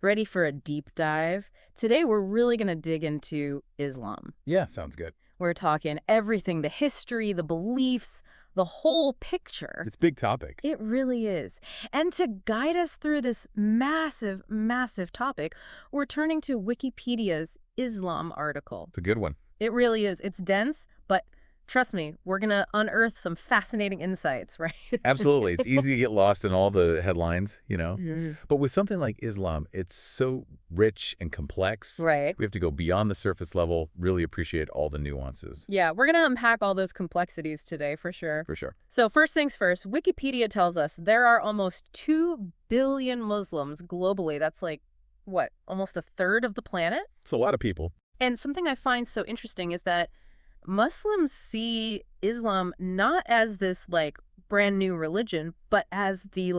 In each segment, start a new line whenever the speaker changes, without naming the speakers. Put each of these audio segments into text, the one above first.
Ready for a deep dive? Today we're really going to dig into Islam.
Yeah, sounds good.
We're talking everything, the history, the beliefs, the whole picture.
It's a big topic.
It really is. And to guide us through this massive, massive topic, we're turning to Wikipedia's Islam article.
It's a good one.
It really is. It's dense, but trust me, we're going to unearth some fascinating insights, right?
Absolutely. It's easy to get lost in all the headlines, you know?
Yeah.
But with something like Islam, it's so rich and complex.
Right.
We have to go beyond the surface level, really appreciate all the nuances.
Yeah, we're going to unpack all those complexities today, for sure.
For sure.
So first things first, Wikipedia tells us there are almost 2 billion Muslims globally. That's like, what, almost a third of the planet?
It's a lot of people.
And something I find so interesting is that Muslims see Islam not as this like brand new religion, but as the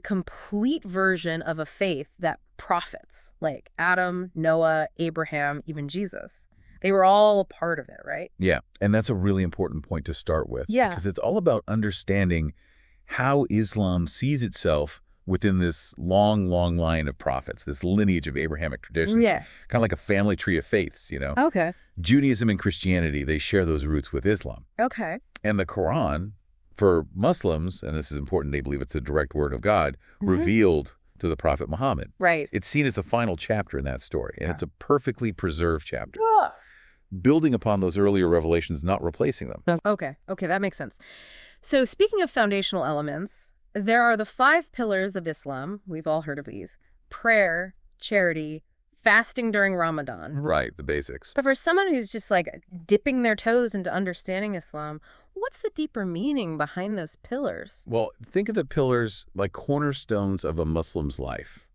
complete version of a faith that prophets like Adam, Noah, Abraham, even Jesus. They were all a part of it, right?
Yeah, and that's a really important point to start with.
Yeah.
Because it's all about understanding how Islam sees itself within this long, long line of prophets, this lineage of Abrahamic traditions.
Yeah.
Kind of like a family tree of faiths, you know?
Okay.
Judaism and Christianity, they share those roots with Islam.
Okay.
And the Quran, for Muslims, and this is important, they believe it's the direct word of God, revealed to the Prophet Muhammad.
Right.
It's seen as the final chapter in that story, and it's a perfectly preserved chapter,
Yeah.
building upon those earlier revelations, not replacing them.
Okay, that makes sense. So speaking of foundational elements, there are the 5 pillars of Islam. We've all heard of these. Prayer, charity, fasting during Ramadan.
Right, the basics.
But for someone who's just like dipping their toes into understanding Islam, what's the deeper meaning behind those pillars?
Well, think of the pillars like cornerstones of a Muslim's life.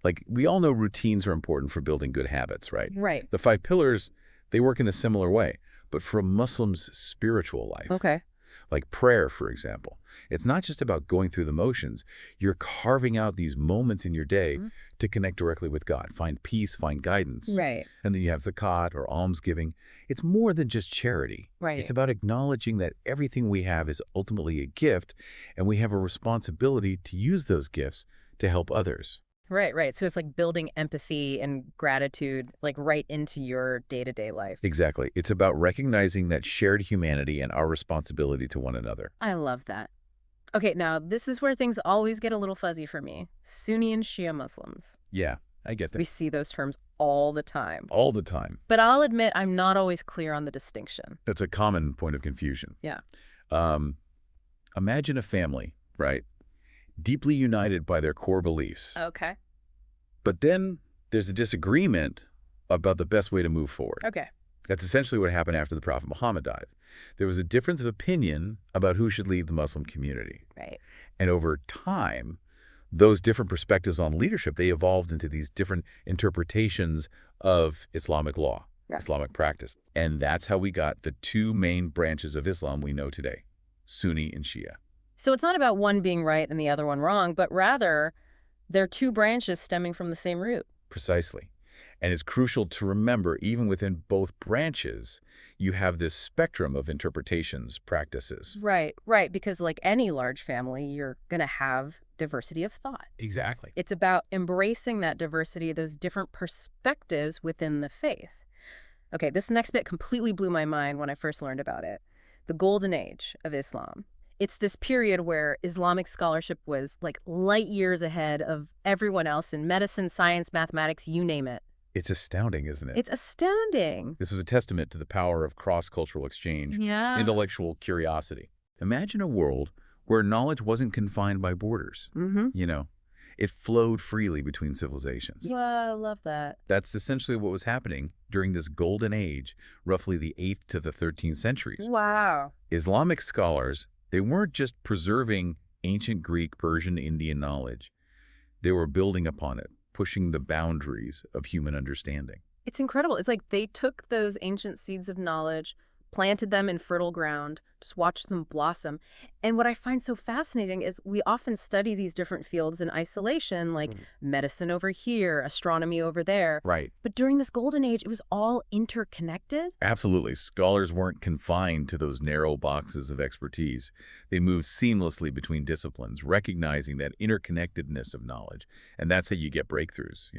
Like, we all know routines are important for building good habits, right?
Right.
The 5 pillars, they work in a similar way, but for a Muslim's spiritual life.
Okay.
Like prayer, for example. It's not just about going through the motions. You're carving out these moments in your day to connect directly with God, find peace, find guidance.
Right.
And then you have zakat or almsgiving. It's more than just charity.
Right.
It's about acknowledging that everything we have is ultimately a gift, and we have a responsibility to use those gifts to help others.
Right. So it's like building empathy and gratitude like right into your day-to-day life.
Exactly. It's about recognizing that shared humanity and our responsibility to one another.
I love that. Okay, now this is where things always get a little fuzzy for me. Sunni and Shia Muslims.
Yeah, I get that.
We see those terms all the time.
All the time.
But I'll admit I'm not always clear on the distinction.
That's a common point of confusion.
Yeah.
Imagine a family, right? Deeply united by their core beliefs.
Okay.
But then there's a disagreement about the best way to move forward.
Okay.
That's essentially what happened after the Prophet Muhammad died. There was a difference of opinion about who should lead the Muslim community.
Right.
And over time, those different perspectives on leadership, they evolved into these different interpretations of Islamic law, Islamic practice. And that's how we got the 2 main branches of Islam we know today, Sunni and Shia.
So it's not about one being right and the other one wrong, but rather they're 2 branches stemming from the same root.
Precisely. And it's crucial to remember, even within both branches, you have this spectrum of interpretations, practices.
Right. Because like any large family, you're going to have diversity of thought.
Exactly.
It's about embracing that diversity, those different perspectives within the faith. Okay, this next bit completely blew my mind when I first learned about it. The golden age of Islam. It's this period where Islamic scholarship was like light years ahead of everyone else in medicine, science, mathematics, you name it.
It's astounding, isn't it?
It's astounding.
This was a testament to the power of cross-cultural exchange, intellectual curiosity. Imagine a world where knowledge wasn't confined by borders. You know, it flowed freely between civilizations.
Yeah, I love that.
That's essentially what was happening during this golden age, roughly the 8th to the 13th centuries.
Wow.
Islamic scholars, they weren't just preserving ancient Greek, Persian, Indian knowledge. They were building upon it, pushing the boundaries of human understanding.
It's incredible. It's like they took those ancient seeds of knowledge, planted them in fertile ground, just watched them blossom. And what I find so fascinating is we often study these different fields in isolation, like medicine over here, astronomy over there.
Right.
But during this golden age, it was all interconnected.
Absolutely. Scholars weren't confined to those narrow boxes of expertise. They moved seamlessly between disciplines, recognizing that interconnectedness of knowledge. And that's how you get breakthroughs,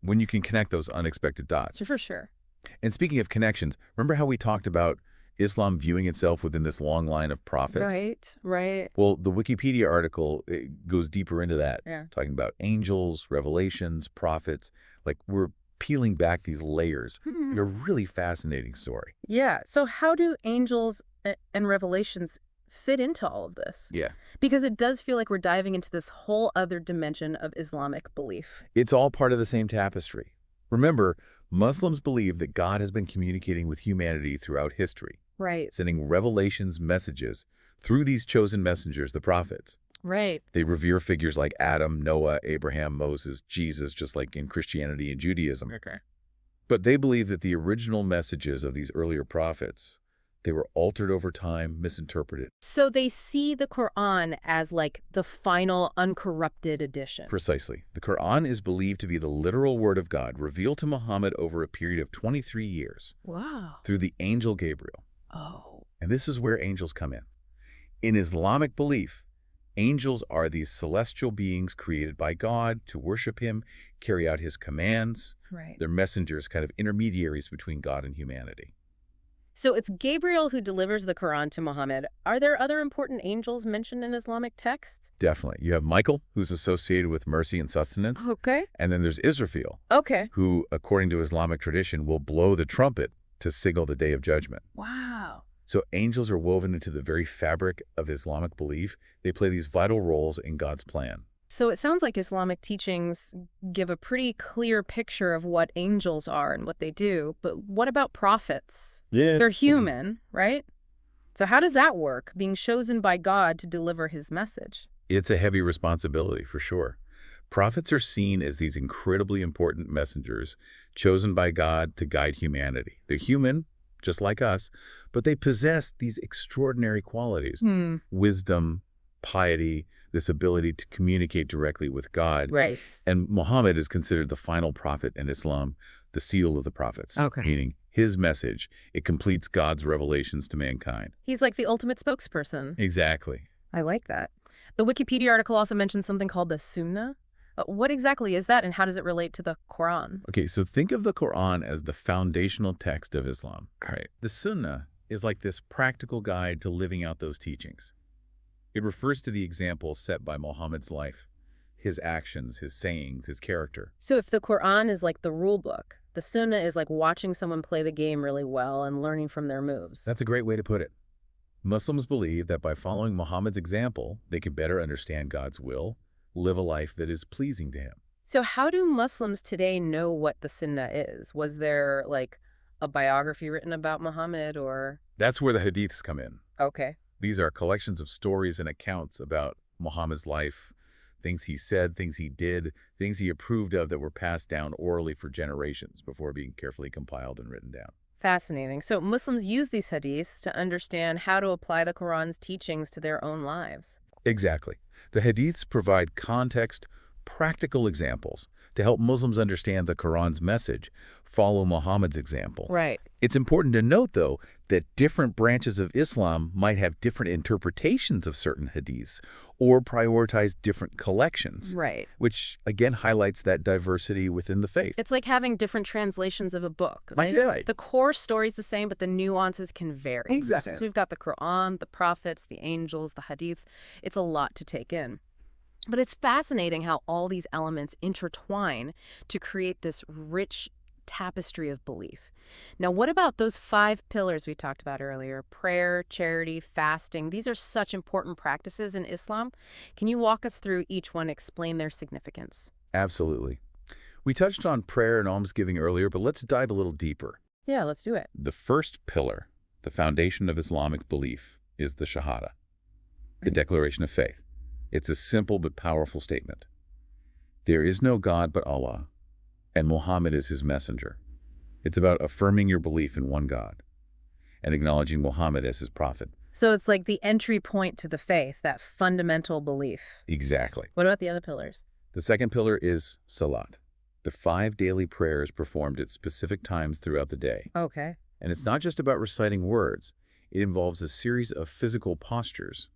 when you can connect those unexpected dots.
So for sure.
And speaking of connections, remember how we talked about Islam viewing itself within this long line of prophets?
Right, right.
Well, the Wikipedia article goes deeper into that,
Yeah.
talking about angels, revelations, prophets. Like, we're peeling back these layers in a really fascinating story.
Yeah. So how do angels and revelations fit into all of this?
Yeah.
Because it does feel like we're diving into this whole other dimension of Islamic belief.
It's all part of the same tapestry. Remember, Muslims believe that God has been communicating with humanity throughout history,
Right,
sending revelations messages through these chosen messengers, the prophets.
right.
They revere figures like Adam, Noah, Abraham, Moses, Jesus, just like in Christianity and Judaism.
Okay.
But they believe that the original messages of these earlier prophets, they were altered over time, misinterpreted.
So they see the Quran as like the final uncorrupted edition.
Precisely. The Quran is believed to be the literal word of God revealed to Muhammad over a period of 23 years
Wow.
through the angel Gabriel.
Oh.
And this is where angels come in. In Islamic belief, angels are these celestial beings created by God to worship him, carry out his commands.
Right.
They're messengers, kind of intermediaries between God and humanity.
So it's Gabriel who delivers the Quran to Muhammad. Are there other important angels mentioned in Islamic texts?
Definitely. You have Michael, who's associated with mercy and sustenance.
Okay.
And then there's Israfil,
Okay.
who, according to Islamic tradition, will blow the trumpet to signal the day of judgment.
Wow.
So angels are woven into the very fabric of Islamic belief. They play these vital roles in God's plan.
So it sounds like Islamic teachings give a pretty clear picture of what angels are and what they do. But what about prophets?
Yeah.
They're human, right? So how does that work, being chosen by God to deliver his message?
It's a heavy responsibility, for sure. Prophets are seen as these incredibly important messengers chosen by God to guide humanity. They're human, just like us, but they possess these extraordinary qualities. Wisdom, piety, this ability to communicate directly with God.
Right.
And Muhammad is considered the final prophet in Islam, the seal of the prophets.
Okay.
Meaning his message, it completes God's revelations to mankind.
He's like the ultimate spokesperson.
Exactly.
I like that. The Wikipedia article also mentions something called the Sunnah. What exactly is that, and how does it relate to the Quran?
Okay, so think of the Quran as the foundational text of Islam. Right. The Sunnah is like this practical guide to living out those teachings. It refers to the example set by Muhammad's life, his actions, his sayings, his character.
So if the Quran is like the rule book, the Sunnah is like watching someone play the game really well and learning from their moves.
That's a great way to put it. Muslims believe that by following Muhammad's example, they can better understand God's will, live a life that is pleasing to him.
So how do Muslims today know what the Sunnah is? Was there like a biography written about Muhammad or?
That's where the hadiths come in.
Okay.
These are collections of stories and accounts about Muhammad's life, things he said, things he did, things he approved of that were passed down orally for generations before being carefully compiled and written down.
Fascinating. So Muslims use these hadiths to understand how to apply the Quran's teachings to their own lives.
Exactly. The hadiths provide context, practical examples to help Muslims understand the Quran's message, follow Muhammad's example.
Right.
It's important to note, though, that different branches of Islam might have different interpretations of certain hadiths or prioritize different collections,
Right.
which again highlights that diversity within the faith.
It's like having different translations of a book.
That's right.
The core story's the same, but the nuances can vary.
Exactly.
So we've got the Quran, the prophets, the angels, the hadiths. It's a lot to take in. But it's fascinating how all these elements intertwine to create this rich tapestry of belief. Now, what about those 5 pillars we talked about earlier? Prayer, charity, fasting. These are such important practices in Islam. Can you walk us through each one, explain their significance?
Absolutely. We touched on prayer and almsgiving earlier, but let's dive a little deeper.
Yeah, let's do it.
The first pillar, the foundation of Islamic belief, is the Shahada, the declaration of faith. It's a simple but powerful statement. There is no God but Allah, and Muhammad is his messenger. It's about affirming your belief in one God. and acknowledging Muhammad as his prophet.
So it's like the entry point to the faith, that fundamental belief.
Exactly.
What about the other pillars?
The second pillar is salat, the 5 daily prayers performed at specific times throughout the day.
Okay.
And it's not just about reciting words. It involves a series of physical postures,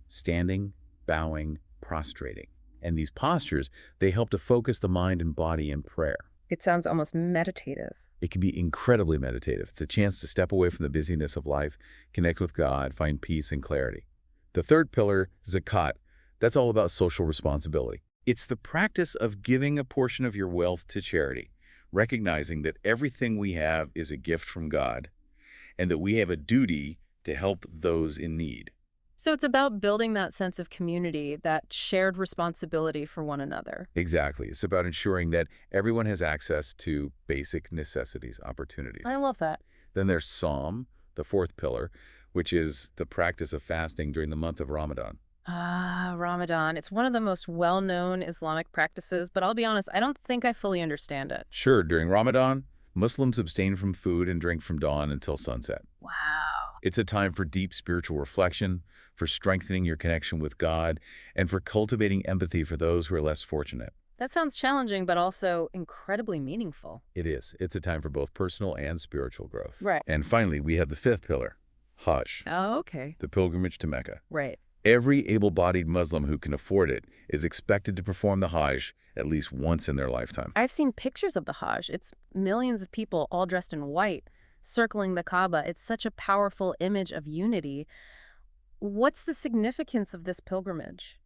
standing, bowing, prostrating. And these postures, they help to focus the mind and body in prayer.
It sounds almost meditative.
It can be incredibly meditative. It's a chance to step away from the busyness of life, connect with God, find peace and clarity. The third pillar, zakat, that's all about social responsibility. It's the practice of giving a portion of your wealth to charity, recognizing that everything we have is a gift from God and that we have a duty to help those in need.
So it's about building that sense of community, that shared responsibility for one another.
Exactly. It's about ensuring that everyone has access to basic necessities, opportunities.
I love that.
Then there's Psalm, the fourth pillar, which is the practice of fasting during the month of Ramadan.
Ah, Ramadan. It's one of the most well-known Islamic practices, but I'll be honest, I don't think I fully understand it.
Sure, during Ramadan, Muslims abstain from food and drink from dawn until sunset.
Wow.
It's a time for deep spiritual reflection, for strengthening your connection with God, and for cultivating empathy for those who are less fortunate.
That sounds challenging, but also incredibly meaningful.
It is. It's a time for both personal and spiritual growth.
Right.
And finally, we have the fifth pillar, Hajj,
Oh, okay.
the pilgrimage to Mecca.
Right.
Every able-bodied Muslim who can afford it is expected to perform the Hajj at least once in their lifetime.
I've seen pictures of the Hajj. It's millions of people all dressed in white, circling the Kaaba. It's such a powerful image of unity. What's the significance of this pilgrimage?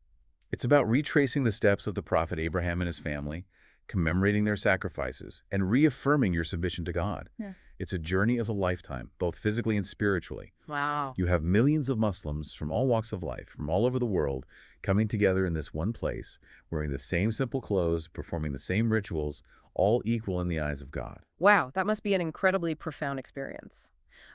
It's about retracing the steps of the prophet Abraham and his family, commemorating their sacrifices, and reaffirming your submission to God.
Yeah.
It's a journey of a lifetime, both physically and spiritually.
Wow.
You have millions of Muslims from all walks of life, from all over the world, coming together in this one place, wearing the same simple clothes, performing the same rituals, all equal in the eyes of God.
Wow, that must be an incredibly profound experience.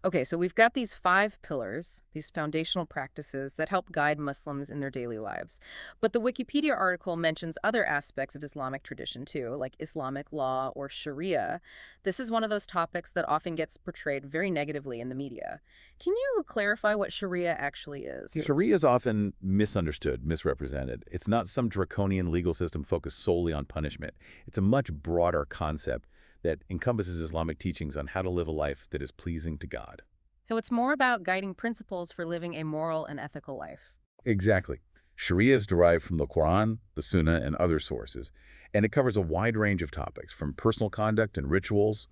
Okay, so we've got these 5 pillars, these foundational practices that help guide Muslims in their daily lives. But the Wikipedia article mentions other aspects of Islamic tradition too, like Islamic law or Sharia. This is one of those topics that often gets portrayed very negatively in the media. Can you clarify what Sharia actually is?
Sharia is often misunderstood, misrepresented. It's not some draconian legal system focused solely on punishment. It's a much broader concept that encompasses Islamic teachings on how to live a life that is pleasing to God.
So it's more about guiding principles for living a moral and ethical life.
Exactly. Sharia is derived from the Quran, the Sunnah, and other sources, and it covers a wide range of topics, from personal conduct and rituals,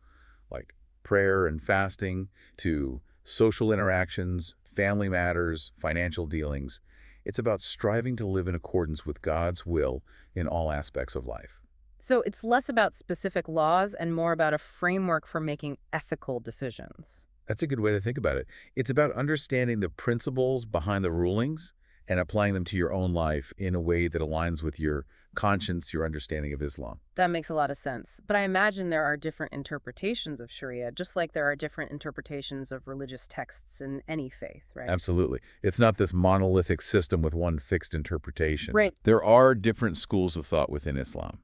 like prayer and fasting, to social interactions, family matters, financial dealings. It's about striving to live in accordance with God's will in all aspects of life.
So it's less about specific laws and more about a framework for making ethical decisions.
That's a good way to think about it. It's about understanding the principles behind the rulings and applying them to your own life in a way that aligns with your conscience, your understanding of Islam.
That makes a lot of sense. But I imagine there are different interpretations of Sharia, just like there are different interpretations of religious texts in any faith, right?
Absolutely. It's not this monolithic system with one fixed interpretation.
Right.
There are different schools of thought within Islam,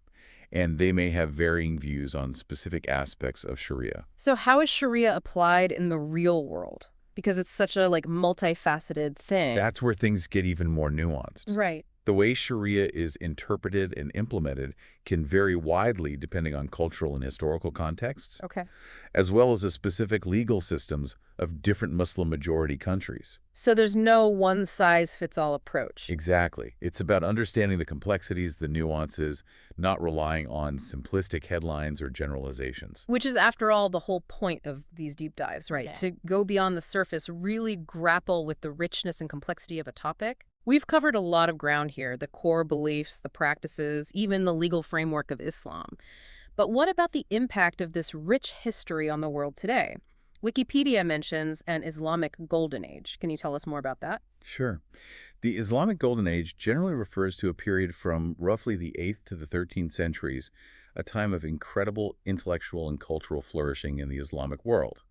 and they may have varying views on specific aspects of Sharia.
So how is Sharia applied in the real world? Because it's such a multifaceted thing.
That's where things get even more nuanced.
Right.
The way Sharia is interpreted and implemented can vary widely depending on cultural and historical contexts,
Okay.
as well as the specific legal systems of different Muslim-majority countries.
So there's no one-size-fits-all approach.
Exactly. It's about understanding the complexities, the nuances, not relying on simplistic headlines or generalizations.
Which is, after all, the whole point of these deep dives, right?
Okay.
To go beyond the surface, really grapple with the richness and complexity of a topic. We've covered a lot of ground here, the core beliefs, the practices, even the legal framework of Islam. But what about the impact of this rich history on the world today? Wikipedia mentions an Islamic golden age. Can you tell us more about that?
Sure. The Islamic Golden Age generally refers to a period from roughly the 8th to the 13th centuries, a time of incredible intellectual and cultural flourishing in the Islamic world.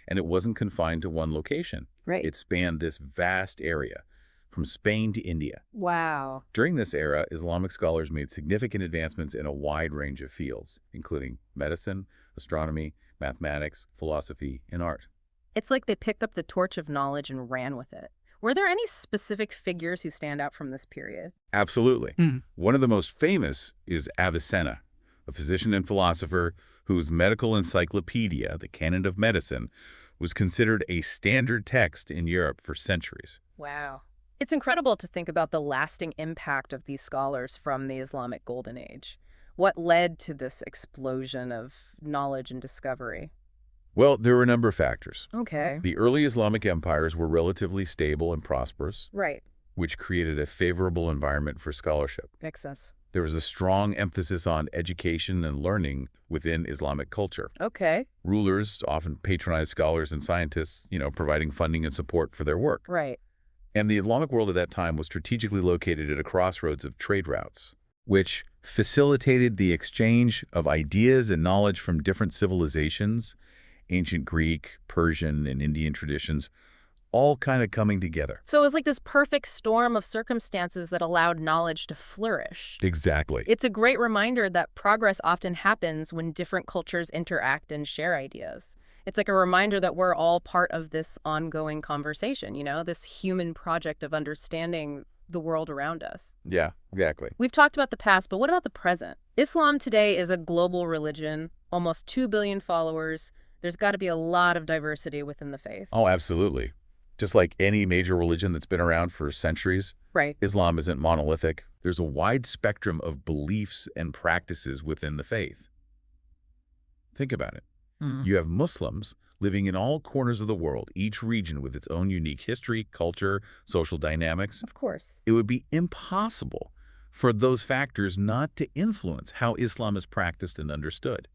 And it wasn't confined to one location.
Right.
It spanned this vast area, from Spain to India.
Wow.
During this era, Islamic scholars made significant advancements in a wide range of fields, including medicine, astronomy, mathematics, philosophy, and art.
It's like they picked up the torch of knowledge and ran with it. Were there any specific figures who stand out from this period?
Absolutely. One of the most famous is Avicenna, a physician and philosopher whose medical encyclopedia, the Canon of Medicine, was considered a standard text in Europe for centuries.
Wow. It's incredible to think about the lasting impact of these scholars from the Islamic Golden Age. What led to this explosion of knowledge and discovery?
Well, there were a number of factors.
Okay.
The early Islamic empires were relatively stable and prosperous,
Right.
which created a favorable environment for scholarship.
Makes sense.
There was a strong emphasis on education and learning within Islamic culture.
Okay.
Rulers often patronized scholars and scientists, providing funding and support for their work.
Right.
And the Islamic world at that time was strategically located at a crossroads of trade routes, which facilitated the exchange of ideas and knowledge from different civilizations, ancient Greek, Persian, and Indian traditions, all kind of coming together.
So it was like this perfect storm of circumstances that allowed knowledge to flourish.
Exactly.
It's a great reminder that progress often happens when different cultures interact and share ideas. It's like a reminder that we're all part of this ongoing conversation, this human project of understanding the world around us.
Yeah, exactly.
We've talked about the past, but what about the present? Islam today is a global religion, almost 2 billion followers. There's got to be a lot of diversity within the faith.
Oh, absolutely. Just like any major religion that's been around for centuries,
Right.
Islam isn't monolithic. There's a wide spectrum of beliefs and practices within the faith. Think about it. You have Muslims living in all corners of the world, each region with its own unique history, culture, social dynamics.
Of course.
It would be impossible for those factors not to influence how Islam is practiced and understood.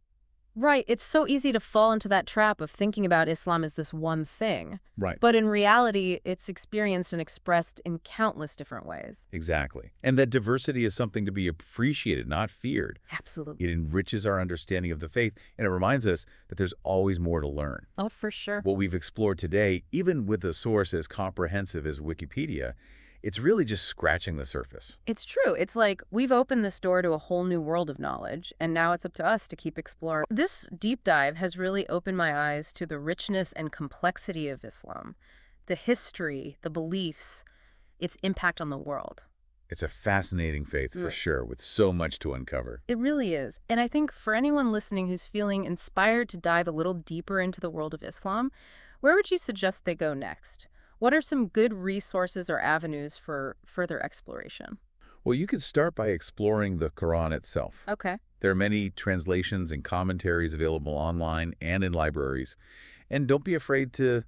Right. It's so easy to fall into that trap of thinking about Islam as this one thing.
Right.
But in reality, it's experienced and expressed in countless different ways.
Exactly. And that diversity is something to be appreciated, not feared.
Absolutely.
It enriches our understanding of the faith, and it reminds us that there's always more to learn.
Oh, for sure.
What we've explored today, even with a source as comprehensive as Wikipedia, it's really just scratching the surface.
It's true. It's like we've opened this door to a whole new world of knowledge, and now it's up to us to keep exploring. This deep dive has really opened my eyes to the richness and complexity of Islam, the history, the beliefs, its impact on the world.
It's a fascinating faith for sure, with so much to uncover.
It really is. And I think for anyone listening who's feeling inspired to dive a little deeper into the world of Islam, where would you suggest they go next? What are some good resources or avenues for further exploration?
Well, you could start by exploring the Quran itself.
Okay.
There are many translations and commentaries available online and in libraries. And don't be afraid to,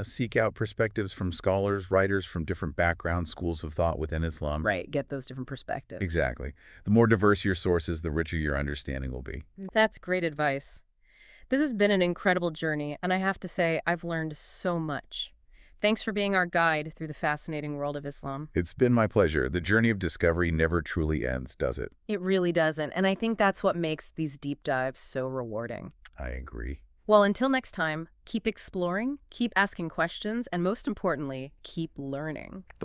seek out perspectives from scholars, writers from different backgrounds, schools of thought within Islam.
Right. Get those different perspectives.
Exactly. The more diverse your sources, the richer your understanding will be.
That's great advice. This has been an incredible journey, and I have to say, I've learned so much. Thanks for being our guide through the fascinating world of Islam.
It's been my pleasure. The journey of discovery never truly ends, does it?
It really doesn't, and I think that's what makes these deep dives so rewarding.
I agree.
Well, until next time, keep exploring, keep asking questions, and most importantly, keep learning.